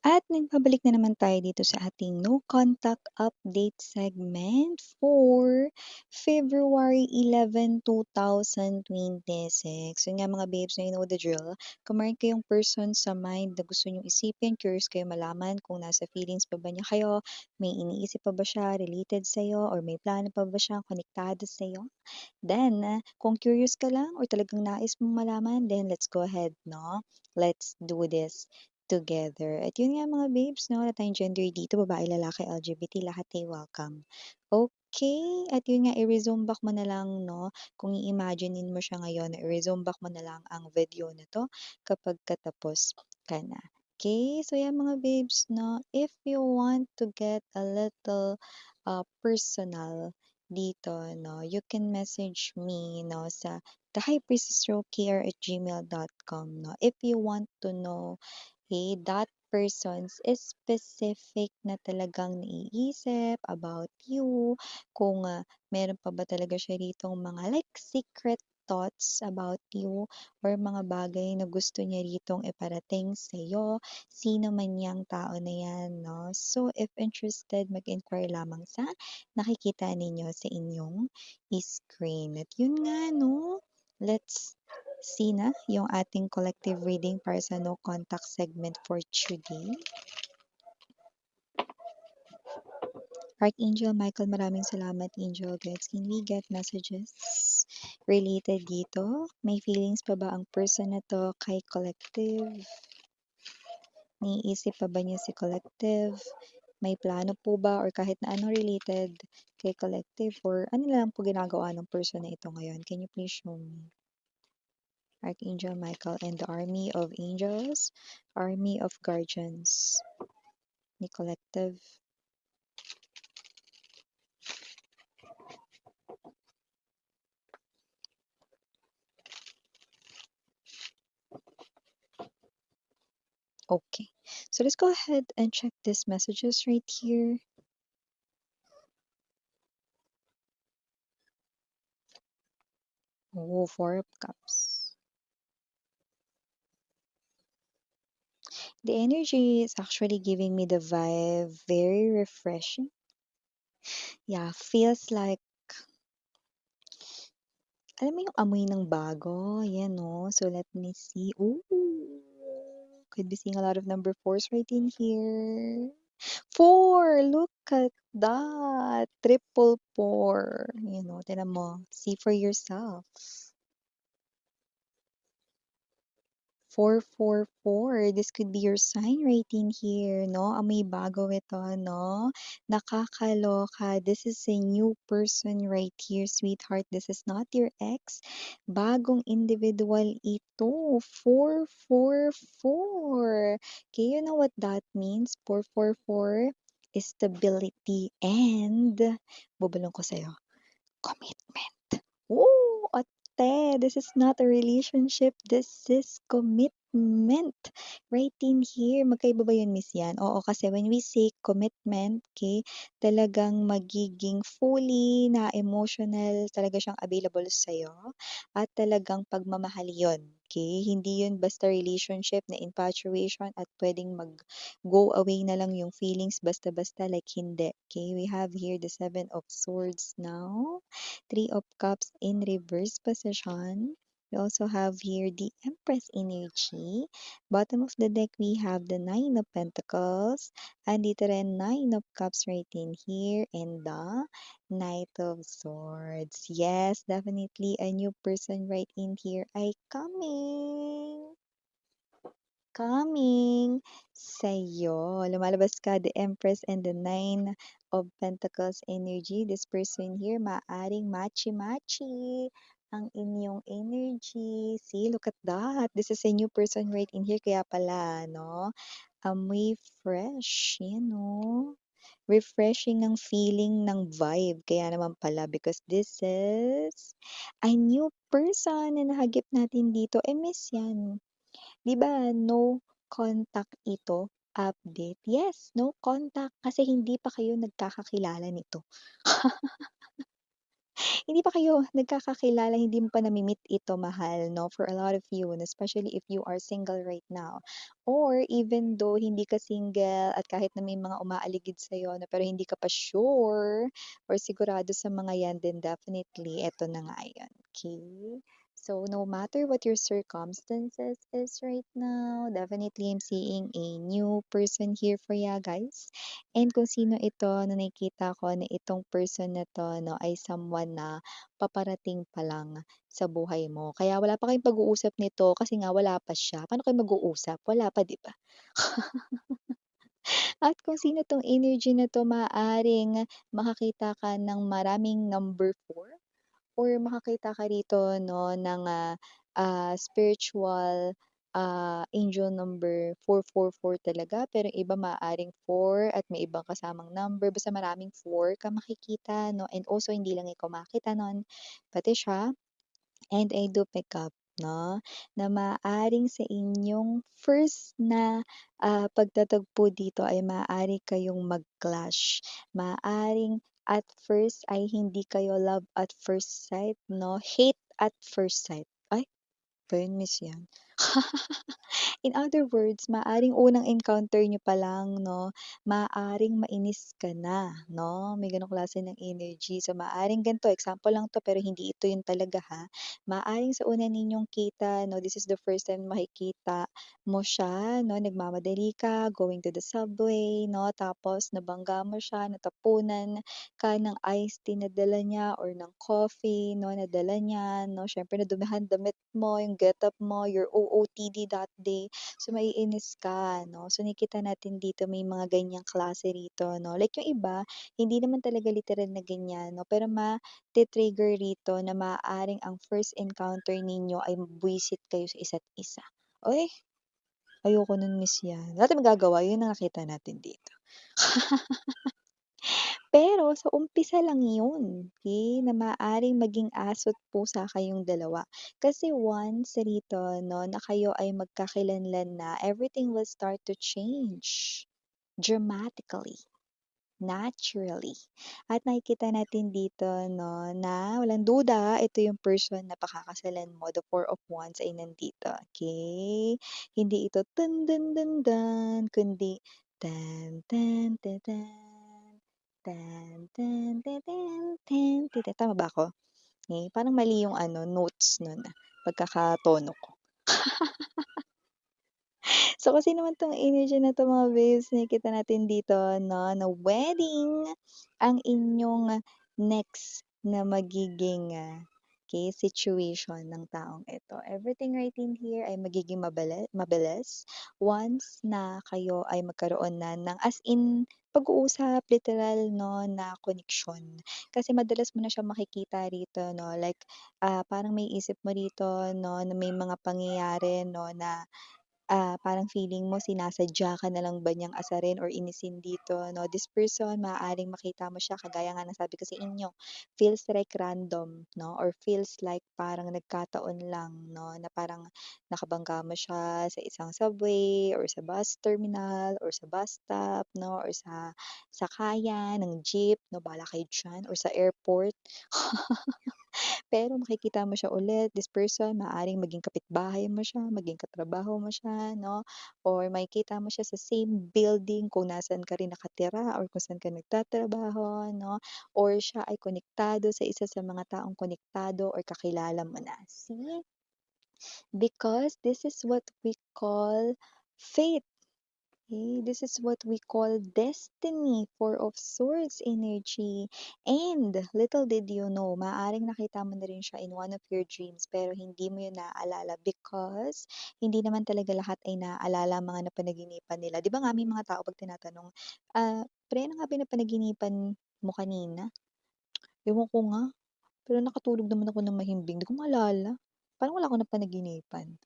At nagbabalik na naman tayo dito sa ating no contact update segment for February 11, 2026. Yun nga mga babes, na you know the drill. Kung meron kayong person sa mind na gusto nyo isipin, curious kayo malaman kung nasa feelings pa ba niya kayo, may iniisip pa ba siya related sa'yo, or may plano pa ba siya konektado sa'yo, then kung curious ka lang or talagang nais mong malaman, then let's go ahead, no? Let's do this together. At yun nga mga babes, no? Wala tayong gender dito, babae, lalaki, LGBT, lahat ay welcome. Okay, at yun nga, i-resume back mo na lang, no? Kung i-imaginein mo siya ngayon, i-resume back mo na lang ang video na to kapag katapos ka na. Okay, so yan mga babes, no? If you want to get a little personal dito, no, you can message me, no, sa thehighpriestessrokr@gmail.com, no, if you want to know, hey, that person's specific na talagang naiisip about you, kung meron pa ba talaga siya ditong mga like secret thoughts about you or mga bagay na gusto niya ritong iparating sa'yo, sino man yang tao na yan, no? So, if interested, mag-inquire lamang sa nakikita ninyo sa inyong screen. At yun nga, no? Let's see na yung ating collective reading para sa no contact segment for today. Archangel Michael, maraming salamat, Angel Guides. Can we get messages related dito? May feelings pa ba ang person na to kay collective? Naiisip pa ba niya si collective? May plano po ba or kahit na ano related kay collective, or ano lang po ginagawa ng person na ito ngayon? Can you please show me? Archangel Michael and the army of angels, army of guardians ni collective. Okay, so let's go ahead and check these messages right here. Oh, Four of Cups. The energy is actually giving me the vibe, very refreshing. Yeah, feels like, alam mo yung amoy ng bago? Yan, no? So, let me see. Ooh, could be seeing a lot of number fours right in here. Four! Look at that! Triple four. You know, tinan mo. See for yourself. 444. This could be your sign right in here, no? Amoy bago ito, no? Nakakaloka. This is a new person right here, sweetheart. This is not your ex. Bagong individual ito. 444. Okay, you know what that means? 444 is stability and, bubulong ko sa'yo, commitment. Ooh, ate, this is not a relationship. This is commitment. Right in here. Magkaiba ba yun, Miss Yan? Oo, kasi when we say commitment, okay, talagang magiging fully na emotional talaga siyang available sa'yo at talagang pagmamahal yun. Okay? Hindi yun basta relationship na infatuation at pwedeng mag-go away na lang yung feelings basta-basta, like hindi. Okay? We have here the Seven of Swords now. Three of Cups in reverse position. We also have here the Empress energy. Bottom of the deck, we have the Nine of Pentacles. And dito rin, Nine of Cups right in here. And the Knight of Swords. Yes, definitely a new person right in here ay coming sa'yo. Lumalabas ka, the Empress and the Nine of Pentacles energy. This person here, maaring matchy-matchy ang inyong energy. See, look at that. This is a new person right in here. Kaya pala, no? Amoy fresh. Yan, no? Refreshing ang feeling ng vibe. Kaya naman pala, because this is a new person na nahagip natin dito. Miss yan. 'Di ba no contact ito, update? Yes, no contact kasi hindi pa kayo nagkakakilala nito. Hindi pa kayo nagkakakilala, hindi mo pa nami-meet ito mahal 'no, for a lot of you and especially if you are single right now. Or even though hindi ka single at kahit na may mga umaaligid sa'yo 'no, pero hindi ka pa sure or sigurado sa mga 'yan, then definitely eto na nga 'yan, okey? So, no matter what your circumstances is right now, definitely I'm seeing a new person here for ya guys. And kung sino ito na nakikita ko na itong person na 'to 'no, ay someone na paparating pa lang sa buhay mo. Kaya wala pa kayong pag-uusap nito kasi nga wala pa siya. Paano kayo mag-uusap? Wala pa, 'di ba? At kung sino 'tong energy na 'to, maaaring makakita ka ng maraming number 4 or makakita ka rito 'no ng, spiritual, angel number 444 talaga, pero yung iba maaaring 4 at may ibang kasamang number, basta maraming 4 ka makikita 'no, and also hindi lang ikaw makakita nun, pati siya. And I do pick up 'no, na maaaring sa inyong first na, pagtatagpo dito ay maaari kayong mag-clash. Maaaring at first ay hindi kayo love at first sight 'no, hate at first sight. Ay, miss 'yan. In other words, maaaring unang encounter niyo pa lang 'no, maaaring mainis ka na 'no, may gano'ng klase ng energy. So, maaaring ganito, example lang 'to pero hindi ito 'yun talaga ha. Maaaring sa una ninyong kita 'no, this is the first time makikita mo siya 'no, nagmamadali ka, going to the subway 'no, tapos nabangga mo siya, natapunan ka ng iced tea na dala niya or ng coffee 'no, na dala niya 'no. Siyempre nadumihan damit mo, yung getup mo, your OOTD that day. So, maiinis ka 'no. So, nakikita natin dito may mga ganyang klase rito 'no. Like yung iba, hindi naman talaga literal na ganyan 'no, pero trigger rito na maaaring ang first encounter ninyo ay buwisit kayo sa isa't isa. Uy, ayoko nun miss 'yan. Wala tayong magagawa, yun ang nakita natin dito. Pero sa umpisa lang yun, okey, na maaaring maging aso't pusa kayong dalawa. Kasi once rito 'no, na kayo ay magkakilanlan na, everything will start to change dramatically, naturally. At nakikita natin dito 'no, na walang duda ito yung person na pakakasalan mo, the Four of Wands ay nandito, okey? Hindi ito tan dan dan dan, kundi tan tan ta tan, tan tan ta tan tan tita tama ba ako? Parang mali yung ano, notes nun, pagkakatono ko. So, kasi naman 'tong energy na 'to mga babes, nakikita natin dito 'no, na wedding ang inyong next na magiging, situation ng taong ito. Everything right in here ay magiging mabilis once na kayo ay magkaroon na ng as in pag-uusap, literal 'no, na koneksyon. Kasi madalas mo na siya makikita rito 'no, like, parang maiisip mo rito 'no, na may mga pangyayari 'no, na parang feeling mo sinasadya ka na lang ba niyang asarin or inisin dito 'no. This person maaaring makita mo siya kagaya nga ng sabi ko sa inyo, feels like random 'no or feels like parang nagkataon lang 'no, na parang nakabangga mo siya sa isang subway or sa bus terminal or sa bus stop 'no or sa sakayan ng jeep 'no, bahala kayo diyan or sa airport. Pero makikita mo siya ulit, this person maaaring maging kapitbahay mo siya, maging katrabaho mo siya 'no, or makikita mo siya sa same building kung nasaan ka rin nakatira or kung saan ka nagtatrabaho 'no, or siya ay konektado sa isa sa mga taong konektado or kakilala mo na. See? Because this is what we call fate. This is what we call destiny, Four of Swords energy. And little did you know, maaring nakita mo na rin siya in one of your dreams pero hindi mo yun naaalala because hindi naman talaga lahat ay naaalala ang mga napanaginipan nila. Di ba nga may mga tao pag tinatanong, pre, ano nga ba yung napanaginipan mo kanina? Ewan ko nga, pero nakatulog naman ako ng mahimbing. Di ko maalala. Parang wala akong napanaginipan.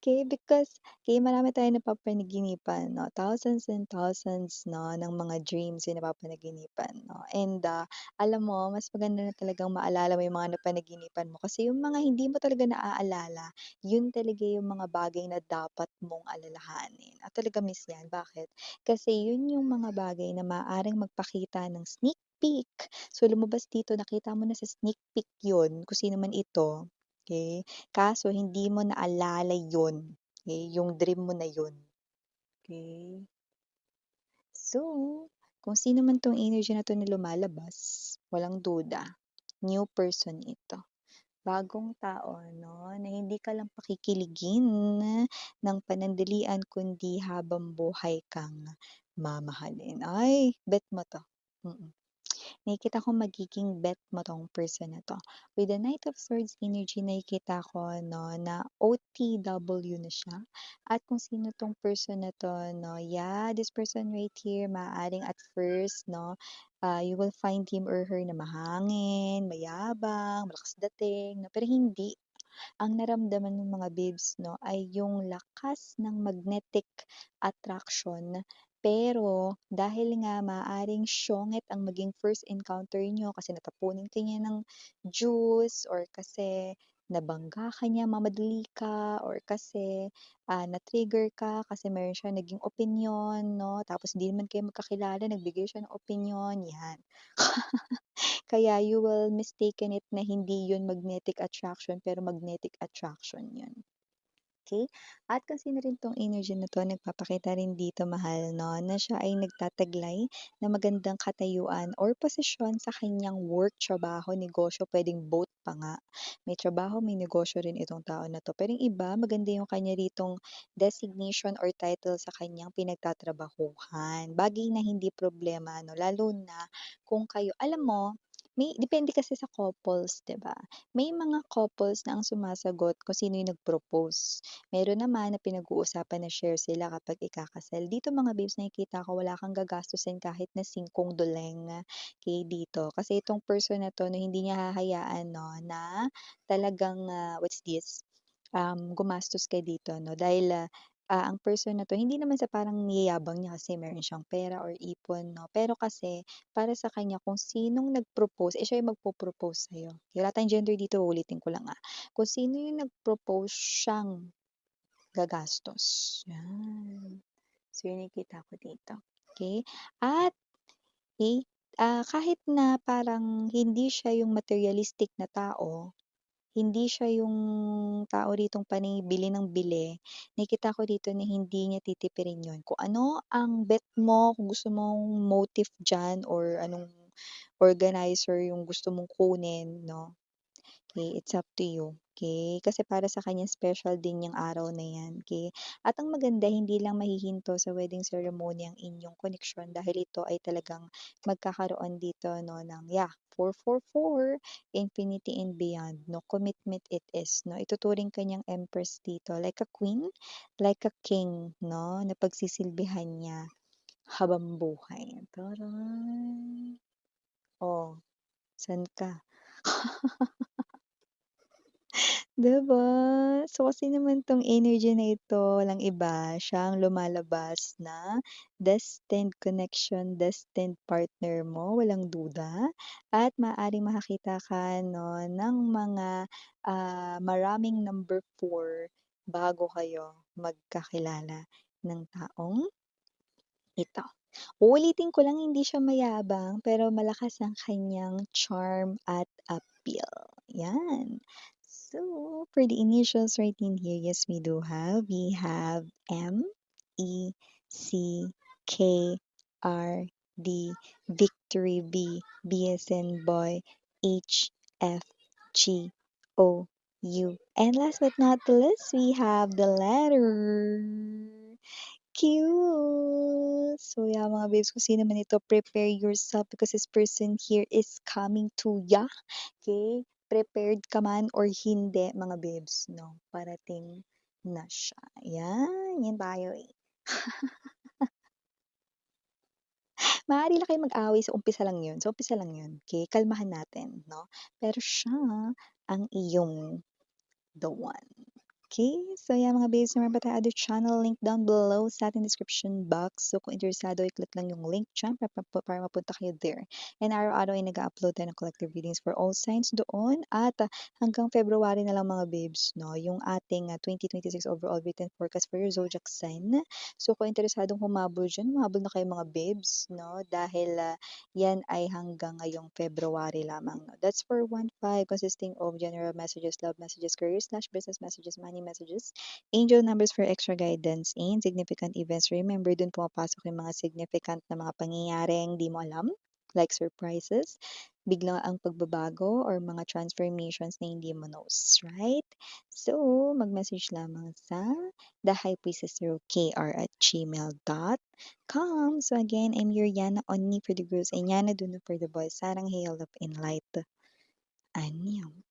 Okay, because marami tayong napapanaginipan 'no, thousands and thousands 'no, ng mga dreams yung napapanaginipan 'no. And, alam mo mas maganda na talagang maalala mo yung mga napanaginipan mo kasi yung mga hindi mo talaga naaalala, yun talaga yung mga bagay na dapat mong alalahanin at talaga miss yan. Bakit? Kasi yun yung mga bagay na maaaring magpakita ng sneak peek. So, lumabas dito nakita mo na sa sneak peek 'yun kung sino man ito, okey? Kaso hindi mo naalala 'yun, okey, yung dream mo na 'yun, okey? So, kung sino man 'tong energy na 'to na lumalabas, walang duda, new person ito. Bagong tao 'no, na hindi ka lang pakikiligin ng panandalian kundi habang buhay kang mamahalin. Ay, bet mo 'to, mm. Nakikita ko magiging bet mo 'tong person na 'to. With the Knight of Swords energy nakikita ko 'no, na OTW na siya at kung sino 'tong person na 'to 'no, yeah, this person right here maaaring at first 'no, you will find him or her na mahangin, mayabang, malakas dating 'no, pero hindi. Ang naramdaman ng mga babes 'no, ay yung lakas ng magnetic attraction. Pero dahil nga maaaring siyongit ang maging first encounter niyo kasi natapunan ka niya ng juice or kasi nabangga ka niya, mamadali ka or kasi, na-trigger ka kasi meron siyang naging opinyon 'no, tapos hindi naman kayo magkakilala nagbigay siya ng opinyon, 'yan. Kaya you will mistaken it na hindi yun magnetic attraction, pero magnetic attraction yun. Okay. At kasi na rin 'tong energy na 'to nagpapakita rin dito mahal 'no, na siya ay nagtataglay ng magandang katayuan or posisyon sa kanyang work, trabaho, negosyo, puwedeng both pa nga. May trabaho, may negosyo rin itong tao na 'to. Pero yung iba maganda yung kanya ritong designation or title sa kanyang pinagtatrabahuhan. Bagay na hindi problema 'no, lalo na kung kayo alam mo, may depende kasi sa couples, 'di ba? May mga couples na ang sumasagot kung sino yung nag-propose. Meron naman na pinag-uusapan na share sila kapag ikakasal. Dito mga babes nakikita ko wala kang gagastusin kahit na singkong duleng, okey dito. Kasi itong person na 'to na hindi niya hahayaan 'no na talagang, what's this, gumastos ka dito 'no dahil, ang person na 'to hindi naman sa parang niyayabang niya kasi meron siyang pera or ipon 'no, pero kasi para sa kanya kung sinong nag-propose, siya yung magpo-propose sa'yo. Wala tayong gender dito, uulitin ko lang, kung sino yung nag-propose siyang gagastos, 'yan. So, yun nakikita ko dito, okey? At okey, kahit na parang hindi siya yung materialistic na tao, hindi siya yung tao ritong panay bili ng bili, nakikita ko dito na hindi niya titipirin yun. Kung ano ang bet mo, kung gusto mong motive diyan or anong organizer yung gusto mong kunin 'no, okey, it's up to you, okey? Kasi para sa kanya special din yang araw na yan, okey? At ang maganda hindi lang mahihinto sa wedding ceremony ang inyong koneksyon dahil ito ay talagang magkakaroon dito 'no ng 444, infinity and beyond 'no, commitment it is 'no. Ituturing ka niyang empress dito, like a queen, like a king 'no, na pagsisilbihan niya habang buhay. Taray! Oh, san ka? 'Di ba? So, kasi naman 'tong energy na ito walang iba, siyang lumalabas na destined connection, destined partner mo, walang duda. At maaaring makakita ka 'no ng mga, maraming number 4 bago kayo magkakilala ng taong ito. Uulitin ko lang hindi siya mayabang pero malakas ang kanyang charm at appeal, 'yan. So, for the initials right in here, yes, we have M, E, C, K, R, D, Victory B, B as in boy, H, F, G, O, U. And last but not the least, we have the letter Cute! So, yeah, mga babes, kung sino man ito, prepare yourself because this person here is coming to ya. Okay? Prepared ka man or hindi, mga babes, no? Parating na siya. Yan, yan tayo eh. Maaari lang kayong mag-away sa umpisa lang yun. Sa umpisa lang yun. Okay? Kalmahan natin, no? Pero siya ang iyong the one. Okay, so yan mga babes, meron pa tayong other channel link down below sa ating description box. So kung interesado, i-click lang yung link dyan para mapunta kayo there. And araw-araw ay nag-upload tayo ng collective readings for all signs doon. At hanggang February na lang mga babes, no, yung ating 2026 overall written forecast for your zodiac sign. So kung interesadong humabol dyan, humabol na kayo mga babes, no, dahil yan ay hanggang ngayong February lamang. No? That's for 1-5 consisting of general messages, love messages, career/business messages, money messages, angel numbers for extra guidance, and significant events. Remember, dun pumapasok yung mga significant na mga pangyayaring di mo alam, like surprises, biglang ang pagbabago, or mga transformations na hindi mo knows, right? So, mag-message lamang sa thehighpriestesskr@gmail.com. So again, I'm your Yana Onni for the girls and Yana Duna for the boys. Sarang Hail of in Light. Annyeong.